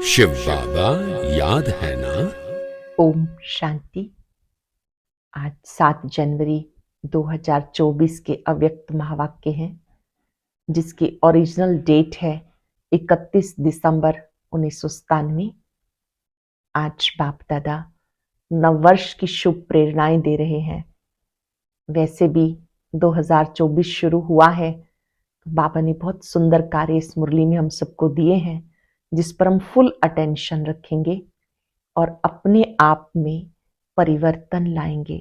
शिव बाबा याद है ना। ओम शांति। आज 7 जनवरी 2024 के अव्यक्त महावाक्य हैं, जिसकी ओरिजिनल डेट है 31 दिसंबर 1997। आज बाप दादा नववर्ष की शुभ प्रेरणाएं दे रहे हैं। वैसे भी 2024 शुरू हुआ है, तो बाबा ने बहुत सुंदर कार्य इस मुरली में हम सबको दिए हैं, जिस पर हम फुल अटेंशन रखेंगे और अपने आप में परिवर्तन लाएंगे।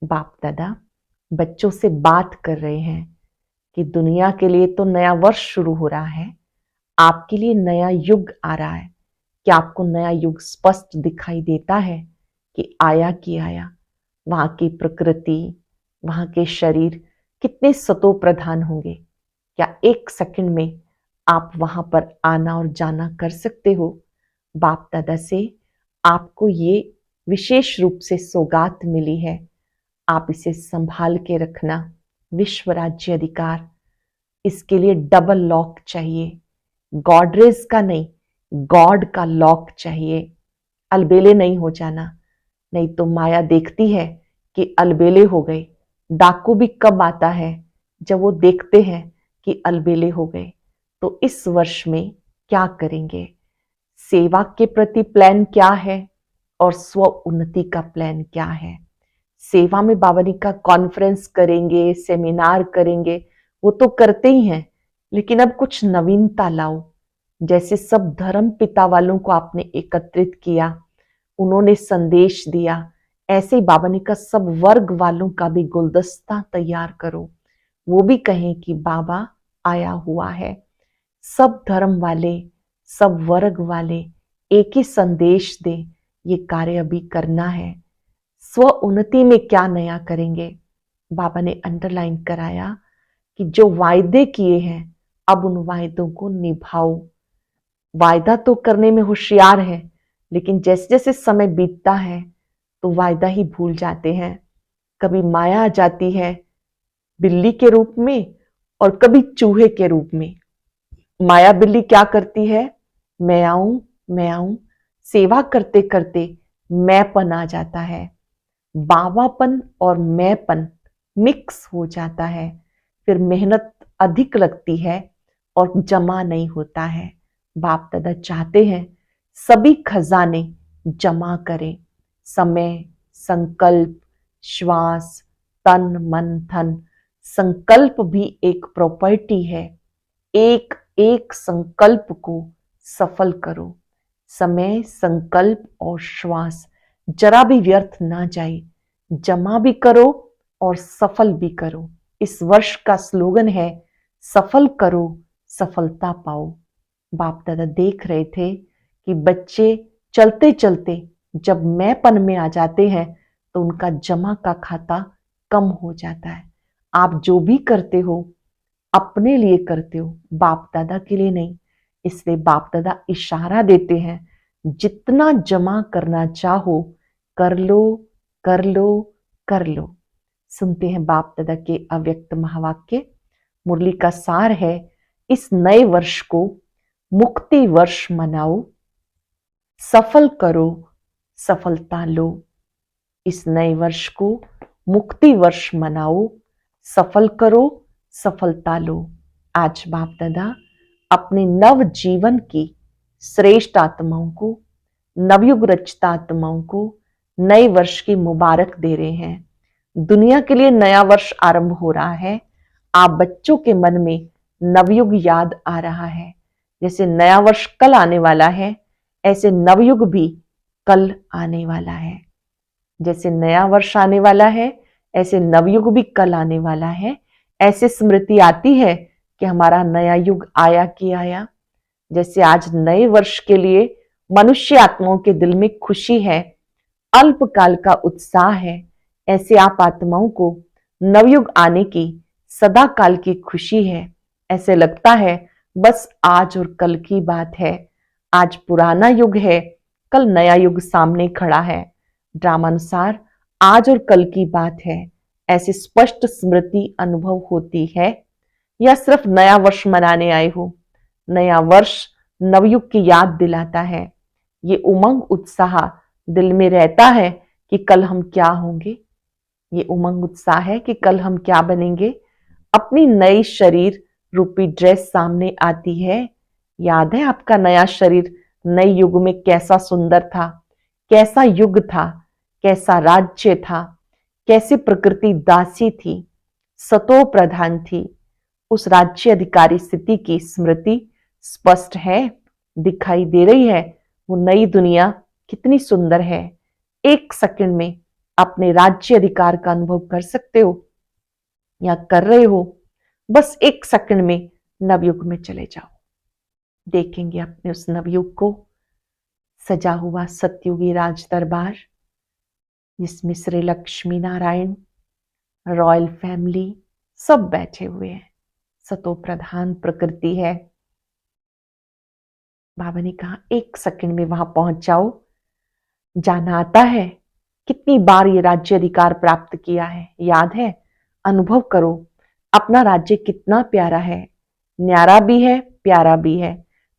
बाप दादा बच्चों से बात कर रहे हैं कि दुनिया के लिए तो नया वर्ष शुरू हो रहा है, आपके लिए नया युग आ रहा है। क्या आपको नया युग स्पष्ट दिखाई देता है कि आया कि आया? वहां की प्रकृति, वहां के शरीर कितने सतो प्रधान होंगे? क्या एक सेकंड में आप वहां पर आना और जाना कर सकते हो? बाप दादा से आपको ये विशेष रूप से सौगात मिली है, आप इसे संभाल के रखना। विश्व राज्य अधिकार, इसके लिए डबल लॉक चाहिए, गॉडरेज का नहीं, गॉड का लॉक चाहिए। अलबेले नहीं हो जाना, नहीं तो माया देखती है कि अलबेले हो गए। डाकू भी कब आता है? जब वो देखते हैं कि अलबेले हो गए। तो इस वर्ष में क्या करेंगे? सेवा के प्रति प्लान क्या है और स्व उन्नति का प्लान क्या है? सेवा में बाबानी का कॉन्फ्रेंस करेंगे, सेमिनार करेंगे, वो तो करते ही हैं, लेकिन अब कुछ नवीनता लाओ। जैसे सब धर्म पिता वालों को आपने एकत्रित किया, उन्होंने संदेश दिया, ऐसे ही बाबानी का सब वर्ग वालों का भी गुलदस्ता तैयार करो। वो भी कहें कि बाबा आया हुआ है। सब धर्म वाले, सब वर्ग वाले एक ही संदेश दे, ये कार्य अभी करना है। स्व उन्नति में क्या नया करेंगे? बाबा ने अंडरलाइन कराया कि जो वायदे किए हैं, अब उन वायदों को निभाओ। वायदा तो करने में होशियार है, लेकिन जैसे जैसे समय बीतता है तो वायदा ही भूल जाते हैं। कभी माया आ जाती है बिल्ली के रूप में और कभी चूहे के रूप में। माया बिल्ली क्या करती है? मैं आऊं, मैं आऊं, सेवा करते करते मैंपन आ जाता है। बाबापन और मैंपन मिक्स हो जाता है, फिर मेहनत अधिक लगती है और जमा नहीं होता है। बाप दादा चाहते हैं सभी खजाने जमा करें। समय, संकल्प, श्वास, तन, मन, धन। संकल्प भी एक प्रॉपर्टी है। एक एक संकल्प को सफल करो। समय, संकल्प और श्वास जरा भी व्यर्थ ना जाए। जमा भी करो और सफल भी करो। इस वर्ष का स्लोगन है, सफल करो, सफलता पाओ। बाप दादा देख रहे थे कि बच्चे चलते चलते जब मैंपन में आ जाते हैं तो उनका जमा का खाता कम हो जाता है। आप जो भी करते हो अपने लिए करते हो, बाप दादा के लिए नहीं। इसलिए बाप दादा इशारा देते हैं, जितना जमा करना चाहो कर लो, कर लो, कर लो। सुनते हैं बाप दादा के अव्यक्त महावाक्य। मुरली का सार है, इस नए वर्ष को मुक्ति वर्ष मनाओ, सफल करो, सफलता लो। इस नए वर्ष को मुक्ति वर्ष मनाओ, सफल करो, सफलता लो। आज बाप दादा अपने नव जीवन की श्रेष्ठ आत्माओं को, नवयुग रचित आत्माओं को नए वर्ष की मुबारक दे रहे हैं। दुनिया के लिए नया वर्ष आरंभ हो रहा है। आप बच्चों के मन में नवयुग याद आ रहा है। जैसे नया वर्ष कल आने वाला है, ऐसे नवयुग भी कल आने वाला है। जैसे नया वर्ष आने वाला है, ऐसे नवयुग भी कल आने वाला है। ऐसे स्मृति आती है कि हमारा नया युग आया कि आया। जैसे आज नए वर्ष के लिए मनुष्य आत्माओं के दिल में खुशी है, अल्पकाल का उत्साह है, ऐसे आप आत्माओं को नवयुग आने की सदा काल की खुशी है। ऐसे लगता है बस आज और कल की बात है। आज पुराना युग है, कल नया युग सामने खड़ा है। ड्रामानुसार आज और कल की बात है। ऐसी स्पष्ट स्मृति अनुभव होती है, या सिर्फ नया वर्ष मनाने आए हो? नया वर्ष नवयुग की याद दिलाता है। ये उमंग उत्साह दिल में रहता है कि कल हम क्या होंगे। ये उमंग उत्साह है कि कल हम क्या बनेंगे। अपनी नई शरीर रूपी ड्रेस सामने आती है। याद है आपका नया शरीर नए युग में कैसा सुंदर था, कैसा युग था, कैसा राज्य था, कैसी प्रकृति दासी थी, सतो प्रधान थी। उस राज्य अधिकारी स्थिति की स्मृति स्पष्ट है, दिखाई दे रही है। वो नई दुनिया कितनी सुंदर है। एक सेकंड में अपने राज्य अधिकार का अनुभव कर सकते हो या कर रहे हो। बस एक सेकंड में नवयुग में चले जाओ, देखेंगे अपने उस नवयुग को, सजा हुआ सतयुगी राज दरबार जिसमें श्री लक्ष्मी नारायण, रॉयल फैमिली सब बैठे हुए हैं। सतो प्रधान प्रकृति है। बाबा ने कहा एक सेकंड में वहां पहुंच जाओ। जाना आता है, कितनी बार ये राज्य अधिकार प्राप्त किया है, याद है? अनुभव करो अपना राज्य कितना प्यारा है, न्यारा भी है, प्यारा भी है।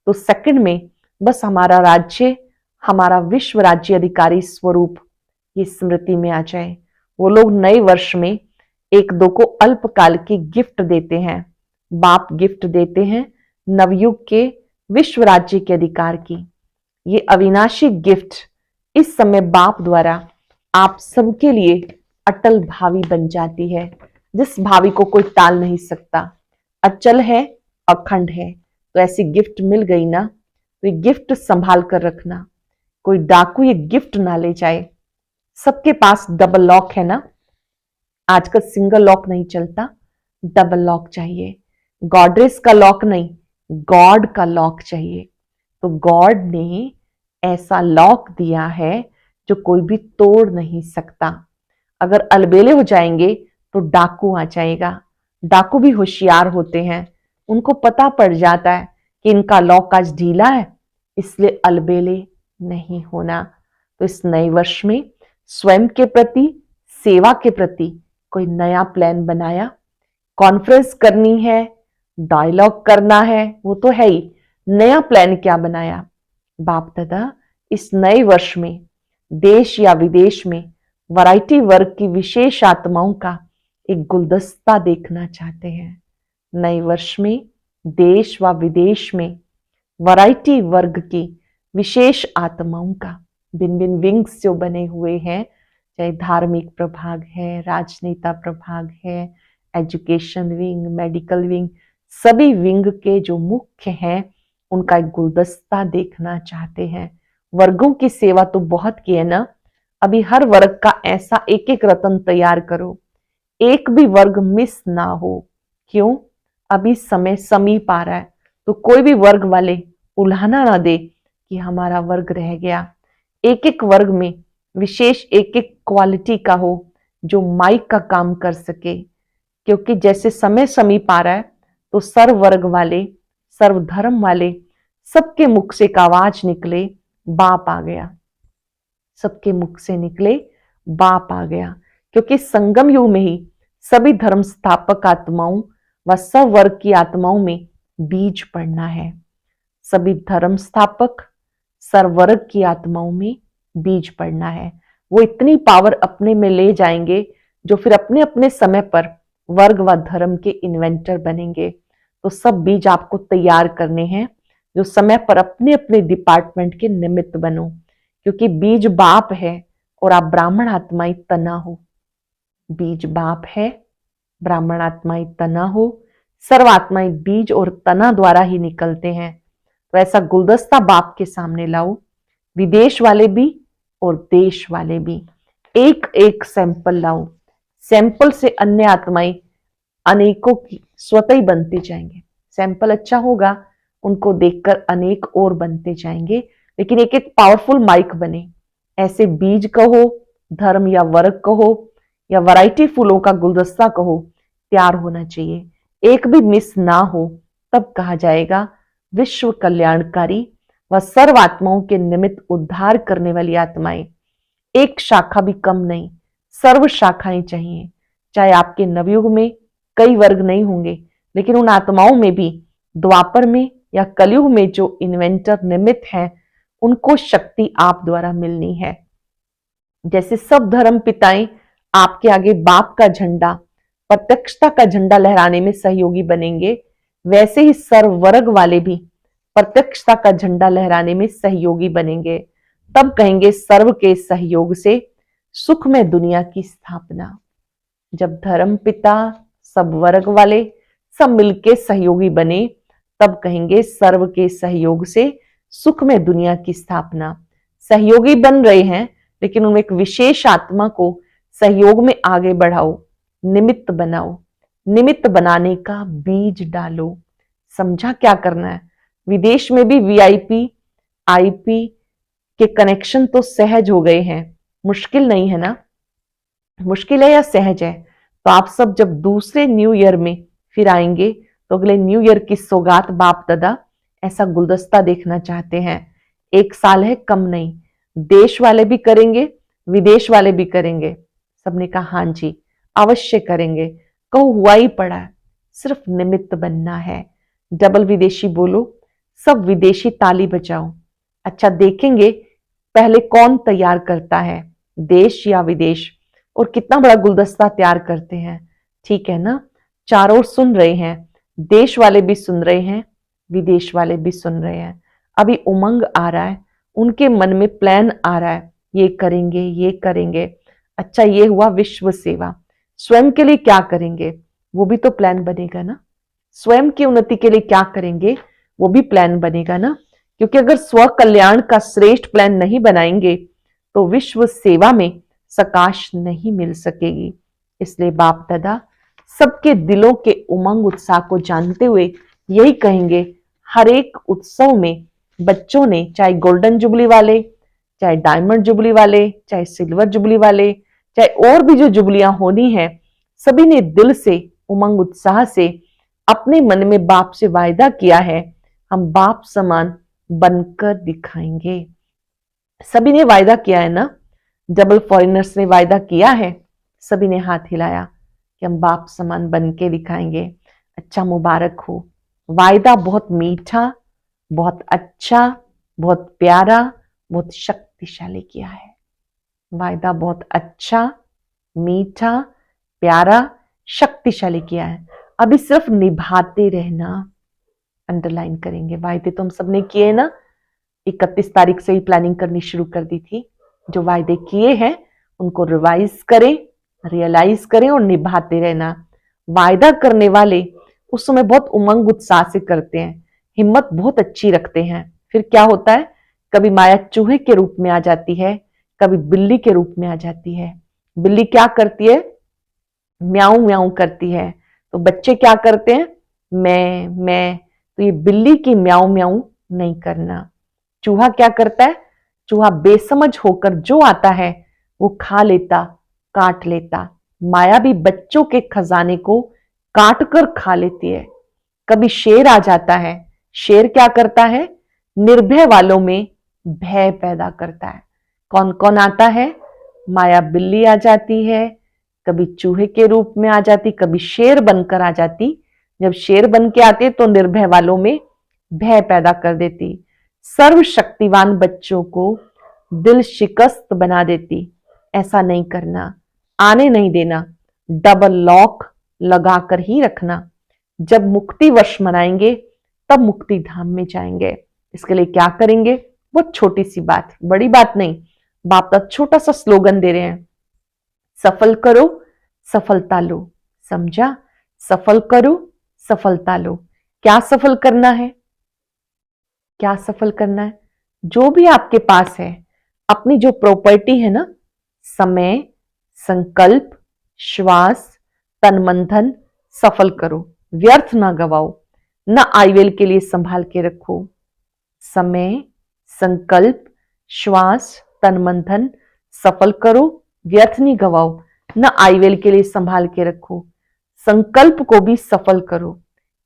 तो सेकंड में बस हमारा राज्य, हमारा विश्व राज्य अधिकारी स्वरूप ये स्मृति में आ जाए। वो लोग नए वर्ष में एक दो को अल्पकाल की गिफ्ट देते हैं। बाप गिफ्ट देते हैं नवयुग के विश्व राज्य के अधिकार की। ये अविनाशी गिफ्ट इस समय बाप द्वारा आप सबके लिए अटल भावी बन जाती है, जिस भावी को कोई टाल नहीं सकता, अचल है, अखंड है। तो ऐसी गिफ्ट मिल गई ना, तो ये गिफ्ट संभाल कर रखना, कोई डाकू ये गिफ्ट ना ले जाए। सबके पास डबल लॉक है ना, आजकल सिंगल लॉक नहीं चलता, डबल लॉक चाहिए। गॉडरेस का लॉक नहीं, गॉड का लॉक चाहिए। तो गॉड ने ऐसा लॉक दिया है जो कोई भी तोड़ नहीं सकता। अगर अलबेले हो जाएंगे तो डाकू आ जाएगा। डाकू भी होशियार होते हैं, उनको पता पड़ जाता है कि इनका लॉक आज ढीला है, इसलिए अलबेले नहीं होना। तो इस नए वर्ष में स्वयं के प्रति, सेवा के प्रति कोई नया प्लान बनाया? कॉन्फ्रेंस करनी है, डायलॉग करना है, वो तो है ही। नया प्लान क्या बनाया? बाप दादा इस नए वर्ष में देश या विदेश में वैरायटी वर्ग की विशेष आत्माओं का एक गुलदस्ता देखना चाहते हैं। नए वर्ष में देश व विदेश में वैरायटी वर्ग की विशेष आत्माओं का, भिन्न भिन्न विंग्स जो बने हुए हैं, चाहे धार्मिक प्रभाग है, राजनेता प्रभाग है, एजुकेशन विंग, मेडिकल विंग, सभी विंग के जो मुख्य हैं उनका एक गुलदस्ता देखना चाहते हैं। वर्गों की सेवा तो बहुत की है ना, अभी हर वर्ग का ऐसा एक एक रत्न तैयार करो, एक भी वर्ग मिस ना हो। क्यों? अभी समय समीप आ रहा है, तो कोई भी वर्ग वाले उल्हाना ना दे कि हमारा वर्ग रह गया। एक एक वर्ग में विशेष एक एक क्वालिटी का हो जो माइक का काम कर सके, क्योंकि जैसे समय समीप आ रहा है तो सर्व वर्ग वाले, सर्व धर्म वाले सबके मुख से एक आवाज निकले, बाप आ गया। सबके मुख से निकले, बाप आ गया। क्योंकि संगम युग में ही सभी धर्म स्थापक आत्माओं व सब वर्ग की आत्माओं में बीज पड़ना है। सभी धर्म स्थापक सर्व वर्ग की आत्माओं में बीज पड़ना है। वो इतनी पावर अपने में ले जाएंगे जो फिर अपने अपने समय पर वर्ग व धर्म के इन्वेंटर बनेंगे। तो सब बीज आपको तैयार करने हैं जो समय पर अपने अपने डिपार्टमेंट के निमित्त बनो, क्योंकि बीज बाप है और आप ब्राह्मण आत्माई तना हो। बीज बाप है, ब्राह्मण आत्माई तना हो, सर्व आत्माई बीज और तना द्वारा ही निकलते हैं। तो ऐसा गुलदस्ता बाप के सामने लाओ, विदेश वाले भी और देश वाले भी, एक एक सैंपल लाओ। सैंपल से अन्य आत्माएं अनेकों की स्वतः ही बनते जाएंगे। सैंपल अच्छा होगा, उनको देखकर अनेक और बनते जाएंगे, लेकिन एक एक पावरफुल माइक बने। ऐसे बीज कहो, धर्म या वर्ग कहो, या वैरायटी फूलों का गुलदस्ता कहो, तैयार होना चाहिए। एक भी मिस ना हो, तब कहा जाएगा विश्व कल्याणकारी व सर्व आत्माओं के निमित्त उद्धार करने वाली आत्माएं। एक शाखा भी कम नहीं, सर्व शाखाएं चाहिए। चाहे आपके नवयुग में कई वर्ग नहीं होंगे, लेकिन उन आत्माओं में भी द्वापर में या कलयुग में जो इन्वेंटर निमित्त हैं उनको शक्ति आप द्वारा मिलनी है। जैसे सब धर्म पिताएं आपके आगे बाप का झंडा, प्रत्यक्षता का झंडा लहराने में सहयोगी बनेंगे, वैसे ही सर्व वर्ग वाले भी प्रत्यक्षता का झंडा लहराने में सहयोगी बनेंगे। तब कहेंगे सर्व के सहयोग से सुख में दुनिया की स्थापना। जब धर्म पिता, सब वर्ग वाले सब मिलके सहयोगी बने, तब कहेंगे सर्व के सहयोग से सुख में दुनिया की स्थापना। सहयोगी बन रहे हैं, लेकिन उनमें एक विशेष आत्मा को सहयोग में आगे बढ़ाओ, निमित्त बनाओ। निमित्त बनाने का बीज डालो। समझा क्या करना है? विदेश में भी वीआईपी, आईपी के कनेक्शन तो सहज हो गए हैं, मुश्किल नहीं है ना? मुश्किल है या सहज है? तो आप सब जब दूसरे न्यू ईयर में फिर आएंगे तो अगले न्यू ईयर की सौगात बाप दादा ऐसा गुलदस्ता देखना चाहते हैं। 1 साल है, कम नहीं। देश वाले भी करेंगे, विदेश वाले भी करेंगे। सबने कहा हाँ जी अवश्य करेंगे। कहो हुआ ही पड़ा है, सिर्फ निमित्त बनना है। डबल विदेशी बोलो, सब विदेशी ताली बजाओ। अच्छा देखेंगे पहले कौन तैयार करता है, देश या विदेश, और कितना बड़ा गुलदस्ता तैयार करते हैं। ठीक है ना? चारों ओर सुन रहे हैं, देश वाले भी सुन रहे हैं, विदेश वाले भी सुन रहे हैं। अभी उमंग आ रहा है, उनके मन में प्लान आ रहा है, ये करेंगे ये करेंगे। अच्छा ये हुआ विश्व सेवा। स्वयं के लिए क्या करेंगे वो भी तो प्लान बनेगा ना। स्वयं की उन्नति के लिए क्या करेंगे वो भी प्लान बनेगा ना। क्योंकि अगर स्व कल्याण का श्रेष्ठ प्लान नहीं बनाएंगे तो विश्व सेवा में सकाश नहीं मिल सकेगी। इसलिए बाप दादा सबके दिलों के उमंग उत्साह को जानते हुए यही कहेंगे, हर एक उत्सव में बच्चों ने, चाहे गोल्डन जुबली वाले, चाहे डायमंड जुबली वाले, चाहे सिल्वर जुबली वाले, चाहे और भी जो जुबलियां होनी है, सभी ने दिल से उमंग उत्साह से अपने मन में बाप से वायदा किया है, हम बाप समान बनकर दिखाएंगे। सभी ने वायदा किया है ना। डबल फॉरेनर्स ने वायदा किया है, सभी ने हाथ हिलाया कि हम बाप समान बन के दिखाएंगे। अच्छा मुबारक हो। वायदा बहुत मीठा, बहुत अच्छा, बहुत प्यारा, बहुत शक्तिशाली किया है। वायदा बहुत अच्छा, मीठा, प्यारा, शक्तिशाली किया है। अभी सिर्फ निभाते रहना। अंडरलाइन करेंगे। वायदे तो हम सबने किए ना। 31 तारीख से ही प्लानिंग करनी शुरू कर दी थी। जो वायदे किए हैं उनको रिवाइज करें, रियलाइज करें और निभाते रहना। वायदा करने वाले उस समय बहुत उमंग उत्साह से करते हैं, हिम्मत बहुत अच्छी रखते हैं। फिर क्या होता है, कभी माया चूहे के रूप में आ जाती है, कभी बिल्ली के रूप में आ जाती है। बिल्ली क्या करती है, म्याऊं म्याऊं करती है, तो बच्चे क्या करते हैं, मैं। तो ये बिल्ली की म्याऊं म्याऊं नहीं करना। चूहा क्या करता है, चूहा बेसमझ होकर जो आता है वो खा लेता, काट लेता। माया भी बच्चों के खजाने को काट कर खा लेती है। कभी शेर आ जाता है, शेर क्या करता है, निर्भय वालों में भय पैदा करता है। कौन कौन आता है, माया बिल्ली आ जाती है, कभी चूहे के रूप में आ जाती, कभी शेर बनकर आ जाती। जब शेर बन के आते तो निर्भय वालों में भय पैदा कर देती, सर्वशक्तिवान बच्चों को दिल शिकस्त बना देती। ऐसा नहीं करना, आने नहीं देना, डबल लॉक लगाकर ही रखना। जब मुक्ति वर्ष मनाएंगे तब मुक्ति धाम में जाएंगे। इसके लिए क्या करेंगे, बहुत छोटी सी बात, बड़ी बात नहीं। बाप का छोटा सा स्लोगन दे रहे हैं, सफल करो सफलता लो। समझा? सफल करो सफलता लो। क्या सफल करना है, क्या सफल करना है? जो भी आपके पास है, अपनी जो प्रॉपर्टी है ना, समय, संकल्प, श्वास, तन मन धन सफल करो, व्यर्थ ना गवाओ, ना आईवेल के लिए संभाल के रखो। समय, संकल्प, श्वास, तन मन धन सफल करो, व्यर्थ नहीं गवाओ, ना आईवेल के लिए संभाल के रखो। संकल्प को भी सफल करो।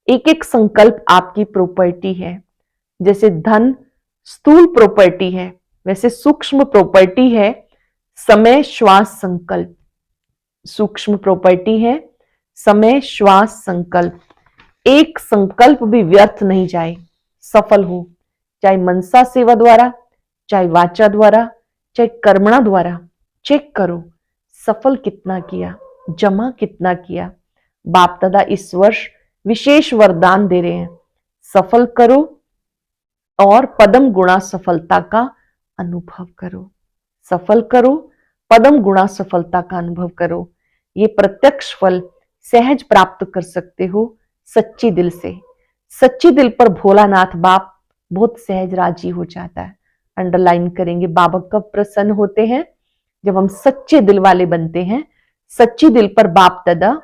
एक एक संकल्प आपकी प्रॉपर्टी है। जैसे धन स्थूल प्रॉपर्टी है, वैसे सूक्ष्म प्रॉपर्टी है समय, श्वास, संकल्प। सूक्ष्म प्रॉपर्टी है समय, श्वास, संकल्प। एक संकल्प भी व्यर्थ नहीं जाए, सफल हो, चाहे मनसा सेवा द्वारा, चाहे वाचा द्वारा, चाहे कर्मणा द्वारा। चेक करो सफल कितना किया, जमा कितना किया। बाप दादा इस वर्ष विशेष वरदान दे रहे हैं, सफल करो और पदम गुणा सफलता का अनुभव करो। सफल करो, पदम गुणा सफलता का अनुभव करो। ये प्रत्यक्ष फल सहज प्राप्त कर सकते हो सच्ची दिल से। सच्ची दिल पर भोलानाथ बाप बहुत सहज राजी हो जाता है। अंडरलाइन करेंगे, बाबा कब प्रसन्न होते हैं? जब हम सच्चे दिल वाले बनते हैं। सच्ची दिल पर बाप दादा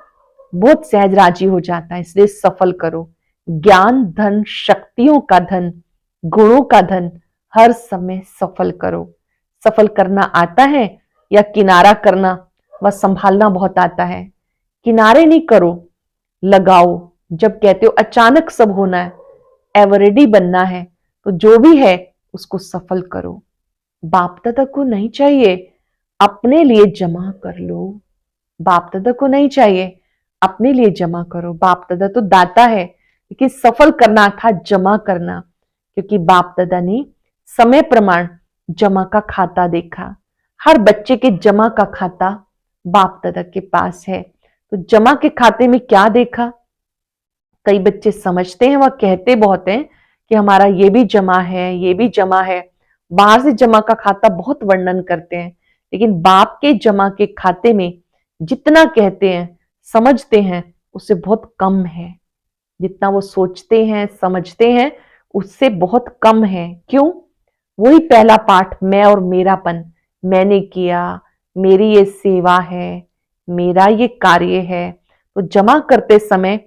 बहुत सहज राजी हो जाता है। इसलिए सफल करो। ज्ञान धन, शक्तियों का धन, गुणों का धन हर समय सफल करो। सफल करना आता है या किनारा करना व संभालना बहुत आता है? किनारे नहीं करो, लगाओ। जब कहते हो अचानक सब होना है, एवरेडी बनना है, तो जो भी है उसको सफल करो। बाप दादा को नहीं चाहिए, अपने लिए जमा कर लो। बाप दादा को नहीं चाहिए, अपने लिए जमा करो। बाप दादा तो दाता है, लेकिन सफल करना था जमा करना, क्योंकि बाप दादा ने समय प्रमाण जमा का खाता देखा। हर बच्चे के जमा का खाता बाप दादा के पास है। तो जमा के खाते में क्या देखा? कई बच्चे समझते हैं, वह कहते बहुत हैं कि हमारा ये भी जमा है, ये भी जमा है। बाहर से जमा का खाता बहुत वर्णन करते हैं, लेकिन बाप के जमा के खाते में जितना कहते हैं, समझते हैं, उससे बहुत कम है। जितना वो सोचते हैं, समझते हैं, उससे बहुत कम है। क्यों? वही पहला पाठ, मैं और मेरापन। मैंने किया, मेरी ये सेवा है, मेरा ये कार्य है। तो जमा करते समय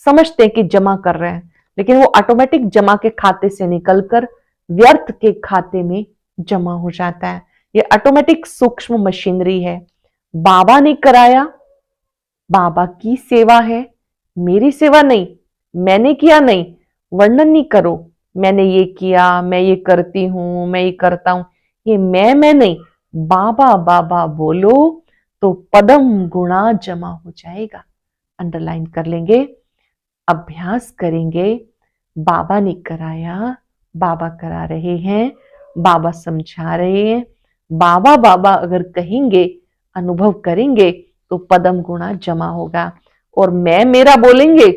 समझते हैं कि जमा कर रहे हैं, लेकिन वो ऑटोमेटिक जमा के खाते से निकलकर व्यर्थ के खाते में जमा हो जाता है। ये ऑटोमेटिक सूक्ष्म मशीनरी है। बाबा ने कराया, बाबा की सेवा है, मेरी सेवा नहीं। मैंने किया नहीं, वर्णन नहीं करो। मैंने ये किया, मैं ये करती हूं, मैं ये करता हूं, ये मैं नहीं। बाबा बाबा बोलो तो पदम गुणा जमा हो जाएगा। अंडरलाइन कर लेंगे, अभ्यास करेंगे। बाबा ने कराया, बाबा करा रहे हैं, बाबा समझा रहे हैं। बाबा बाबा अगर कहेंगे, अनुभव करेंगे, तो पदम गुणा जमा होगा। और मैं मेरा बोलेंगे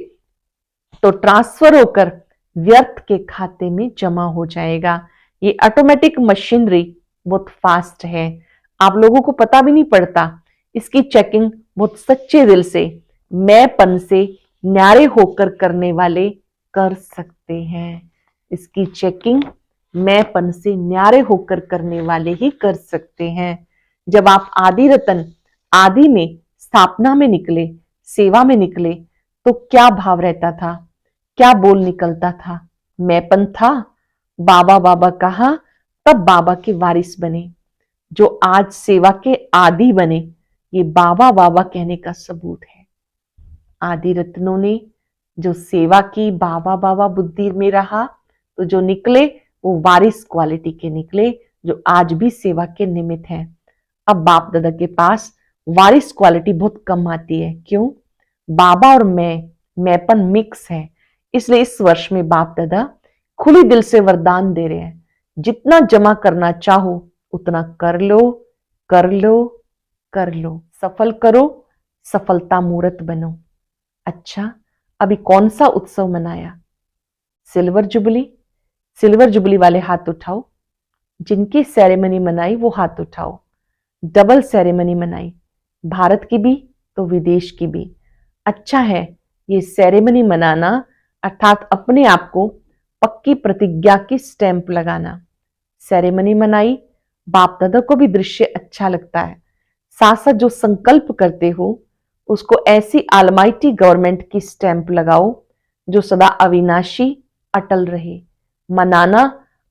तो ट्रांसफर होकर व्यर्थ के खाते में जमा हो जाएगा। ये ऑटोमेटिक मशीनरी बहुत फास्ट है, आप लोगों को पता भी नहीं पड़ता। इसकी चेकिंग बहुत सच्चे दिल से, मैंपन से न्यारे होकर करने वाले कर सकते हैं। इसकी चेकिंग मैंपन से न्यारे होकर करने वाले ही कर सकते हैं। जब आप आदि रतन आदि में स्थापना में निकले, सेवा में निकले, तो क्या भाव रहता था? क्या बोल निकलता था? मैंपन था। बाबा बाबा कहा, तब बाबा के वारिस बने। जो आज सेवा के आदि बने, ये बाबा बाबा कहने का सबूत है। आदि रत्नों ने जो सेवा की, बाबा बाबा बुद्धि में रहा, तो जो निकले वो वारिस क्वालिटी के निकले, जो आज भी सेवा के निमित्त हैं। अब बाप दादा के पास वारिस क्वालिटी बहुत कम आती है। क्यों? बाबा और मैंपन मिक्स है। इसलिए इस वर्ष में बाप दादा खुली दिल से वरदान दे रहे हैं, जितना जमा करना चाहो उतना कर लो, कर लो, कर लो। सफल करो, सफलता मूर्त बनो। अच्छा, अभी कौन सा उत्सव मनाया? Silver jubilee. सिल्वर जुबली वाले हाथ उठाओ। जिनकी सेरेमनी मनाई वो हाथ उठाओ। डबल सेरेमनी मनाई, भारत की भी तो विदेश की भी। अच्छा है ये सेरेमनी मनाना, अर्थात अपने आप को पक्की प्रतिज्ञा की स्टैंप लगाना। सेरेमनी मनाई, बाप दादा को भी दृश्य अच्छा लगता है। साथ साथ जो संकल्प करते हो उसको ऐसी आलमाइटी गवर्नमेंट की स्टैंप लगाओ जो सदा अविनाशी अटल रहे। मनाना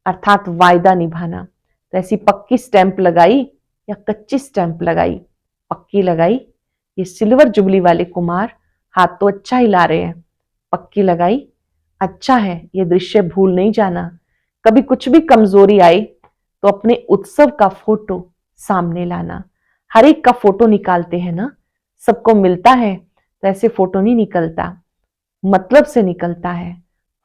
अर्थात वायदा निभाना। तो ऐसी पक्की स्टैंप लगाई या कच्ची स्टैंप लगाई? पक्की लगाई। ये सिल्वर जुबली वाले कुमार हाथ तो अच्छा हिला रहे हैं। पक्की लगाई, अच्छा है। ये दृश्य भूल नहीं जाना। कभी कुछ भी कमजोरी आई तो अपने उत्सव का फोटो सामने लाना। हर एक का फोटो निकालते हैं ना, सबको मिलता है, तो ऐसे फोटो नहीं निकलता, मतलब से निकलता है।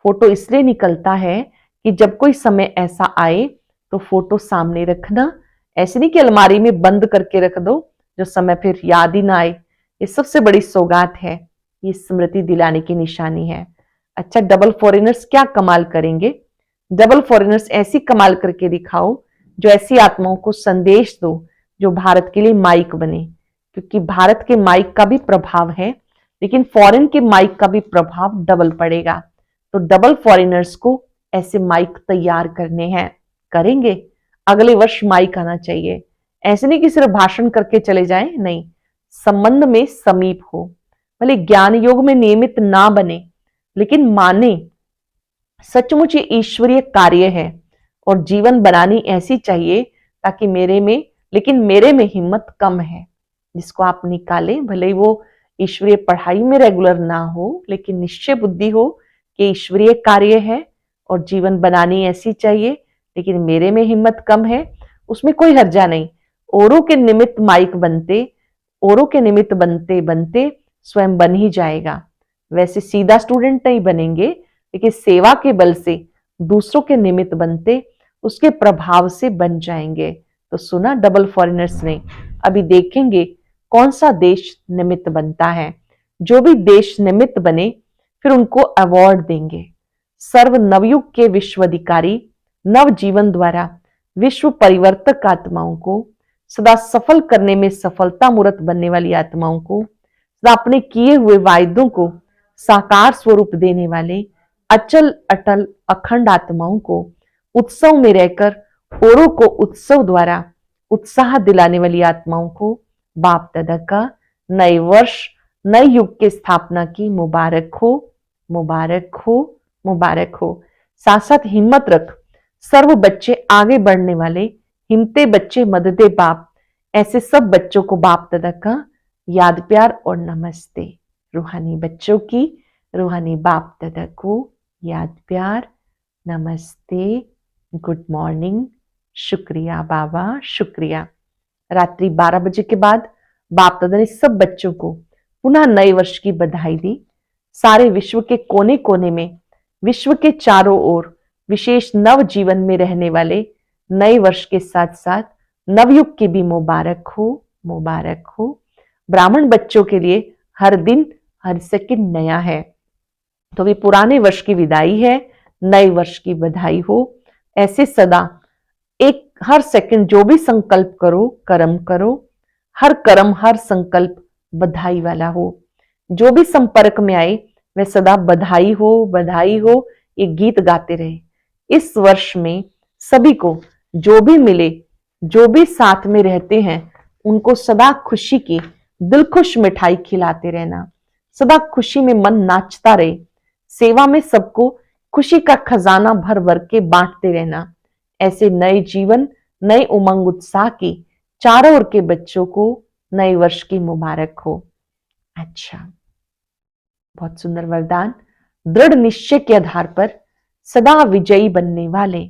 फोटो इसलिए निकलता है कि जब कोई समय ऐसा आए तो फोटो सामने रखना, ऐसे नहीं कि अलमारी में बंद करके रख दो जो समय फिर याद ही ना आए। ये सबसे बड़ी सौगात है, ये स्मृति दिलाने की निशानी है। अच्छा, डबल फॉरेनर्स क्या कमाल करेंगे? डबल फॉरेनर्स ऐसी कमाल करके दिखाओ जो ऐसी आत्माओं को संदेश दो जो भारत के लिए माइक बने, क्योंकि भारत के माइक का भी प्रभाव है लेकिन फॉरेन के माइक का भी प्रभाव डबल पड़ेगा। तो डबल फॉरेनर्स को ऐसे माइक तैयार करने हैं, करेंगे। अगले वर्ष माइक आना चाहिए, ऐसे नहीं कि सिर्फ भाषण करके चले जाएं, नहीं, संबंध में समीप हो, भले ज्ञान योग में नियमित ना बने लेकिन माने सचमुच ये ईश्वरीय कार्य है और जीवन बनानी ऐसी चाहिए ताकि मेरे में हिम्मत कम है, जिसको आप निकालें। भले ही वो ईश्वरीय पढ़ाई में रेगुलर ना हो लेकिन निश्चय बुद्धि हो कि ईश्वरीय कार्य है और जीवन बनानी ऐसी चाहिए, लेकिन मेरे में हिम्मत कम है, उसमें कोई हर्जा नहीं। औरों के निमित्त माइक बनते, औरों के निमित्त बनते बनते स्वयं बन ही जाएगा। वैसे सीधा स्टूडेंट नहीं बनेंगे लेकिन सेवा के बल से दूसरों के निमित्त बनते उसके प्रभाव से बन जाएंगे। तो सुना डबल फॉरेनर्स ने, अभी देखेंगे कौन सा देश निमित्त बनता है। जो भी देश निमित्त बने फिर उनको अवार्ड देंगे। सर्व नवयुग के विश्व अधिकारी नव जीवन द्वारा विश्व परिवर्तक आत्माओं को, सदा सफल करने में सफलता मूर्त बनने वाली आत्माओं को, सदा अपने किए हुए वायदों को साकार स्वरूप देने वाले अचल अटल अखंड आत्माओं को, उत्सव में रहकर औरों को उत्सव द्वारा उत्साह दिलाने वाली आत्माओं को बाप दादा का नए वर्ष नए युग के स्थापना की मुबारक हो, मुबारक हो, मुबारक हो। साथ साथ हिम्मत रख, सर्व बच्चे आगे बढ़ने वाले, हिम्मते बच्चे मददे बाप, ऐसे सब बच्चों को बाप दादा का याद प्यार और नमस्ते। रूहानी बच्चों की रूहानी बाप दादा को याद प्यार, नमस्ते, गुड मॉर्निंग, शुक्रिया बाबा, शुक्रिया। रात्रि 12 बजे के बाद बाप दादा ने सब बच्चों को पुनः नए वर्ष की बधाई दी। सारे विश्व के कोने कोने में, विश्व के चारों ओर विशेष नव जीवन में रहने वाले नए वर्ष के साथ साथ नवयुग की भी मुबारक हो, मुबारक हो। ब्राह्मण बच्चों के लिए हर दिन हर सेकंड नया है, तो भी पुराने वर्ष की विदाई है, नए वर्ष की बधाई हो। ऐसे सदा एक हर सेकंड जो भी संकल्प करो, कर्म करो, हर कर्म हर संकल्प बधाई वाला हो। जो भी संपर्क में आए वह सदा बधाई हो, बधाई हो, ये गीत गाते रहे। इस वर्ष में सभी को जो भी मिले, जो भी साथ में रहते हैं, उनको सदा खुशी की दिलखुश मिठाई खिलाते रहना, सदा खुशी में मन नाचता रहे, सेवा में सबको खुशी का खजाना भर भर के बांटते रहना। ऐसे नए जीवन, नए उमंग उत्साह की चारों ओर के बच्चों को नए वर्ष की मुबारक हो। अच्छा, बहुत सुंदर वरदान। दृढ़ निश्चय के आधार पर सदा विजयी बनने वाले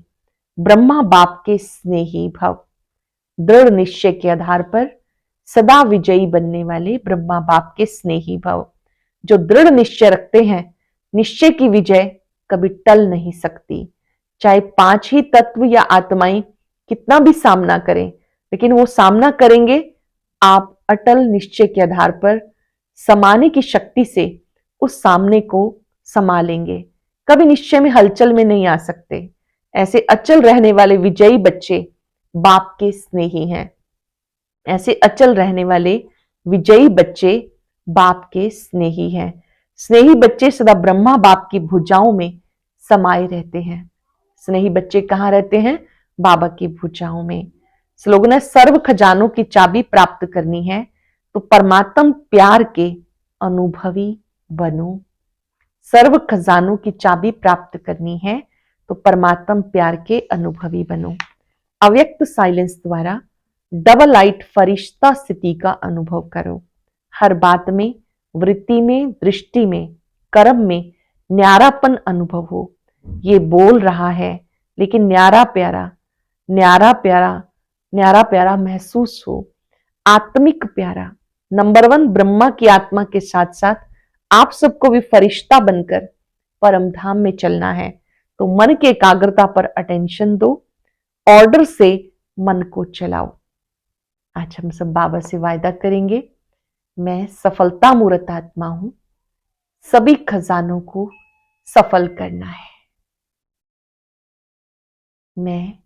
ब्रह्मा बाप के स्नेही भव। दृढ़ निश्चय के आधार पर सदा विजयी बनने वाले ब्रह्मा बाप के स्नेही भव। जो दृढ़ निश्चय रखते हैं, निश्चय की विजय कभी टल नहीं सकती। चाहे 5 ही तत्व या आत्माएं कितना भी सामना करें, लेकिन वो सामना करेंगे। आप अटल निश्चय के आधार पर समाने की शक्ति से उस सामने को संभालेंगे, कभी निश्चय में हलचल में नहीं आ सकते। ऐसे अचल रहने वाले विजयी बच्चे बाप के स्नेही हैं। ऐसे अचल रहने वाले विजयी बच्चे बाप के स्नेही हैं। स्नेही बच्चे सदा ब्रह्मा बाप की भुजाओं में समाये रहते हैं। स्नेही बच्चे कहाँ रहते हैं? बाबा की भुजाओं में। स्लोगन है, सर्व खजानों की चाबी प्राप्त करनी है तो परमात्म प्यार के अनुभवी बनो। सर्व खजानों की चाबी प्राप्त करनी है तो परमात्म प्यार के अनुभवी बनो। अव्यक्त साइलेंस द्वारा डबल लाइट फरिश्ता स्थिति का अनुभव करो। हर बात में, वृत्ति में, दृष्टि में, कर्म में न्यारापन अनुभव हो। ये बोल रहा है लेकिन न्यारा प्यारा, न्यारा प्यारा, न्यारा प्यारा महसूस हो। आत्मिक प्यारा, नंबर 1 ब्रह्मा की आत्मा के साथ साथ आप सबको भी फरिश्ता बनकर परम धाम में चलना है तो मन की एकाग्रता पर अटेंशन दो, ऑर्डर से मन को चलाओ। आज हम सब बाबा से वायदा करेंगे, मैं सफलता मूर्त आत्मा हूं, सभी खजानों को सफल करना है। मैं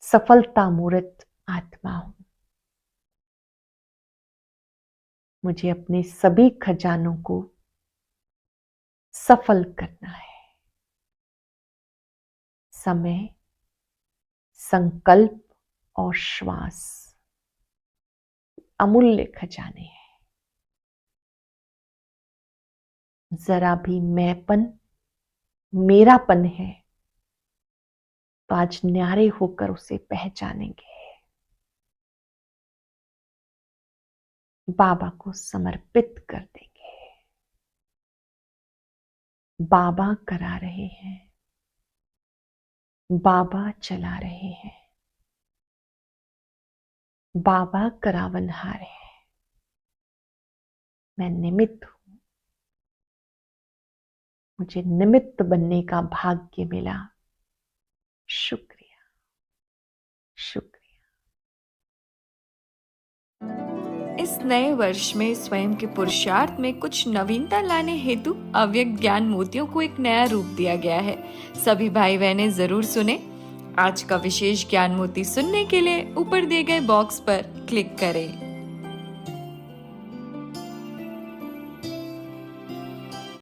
सफलता मूर्त आत्मा हूं, मुझे अपने सभी खजानों को सफल करना है। समय, संकल्प और श्वास अमूल्य खजाने हैं। जरा भी मैंपन, मेरापन है तो आज न्यारे होकर उसे पहचानेंगे। बाबा को समर्पित कर देंगे। बाबा करा रहे हैं, बाबा चला रहे हैं, बाबा करावनहार है। मैं निमित्त हूं, मुझे निमित्त बनने का भाग्य मिला। शुक्रिया, शुक्रिया। इस नए वर्ष में स्वयं के पुरुषार्थ में कुछ नवीनता लाने हेतु अव्यक्त ज्ञान मोतियों को एक नया रूप दिया गया है। सभी भाई बहनें जरूर सुने। आज का विशेष ज्ञान मोती सुनने के लिए ऊपर दिए गए बॉक्स पर क्लिक करें।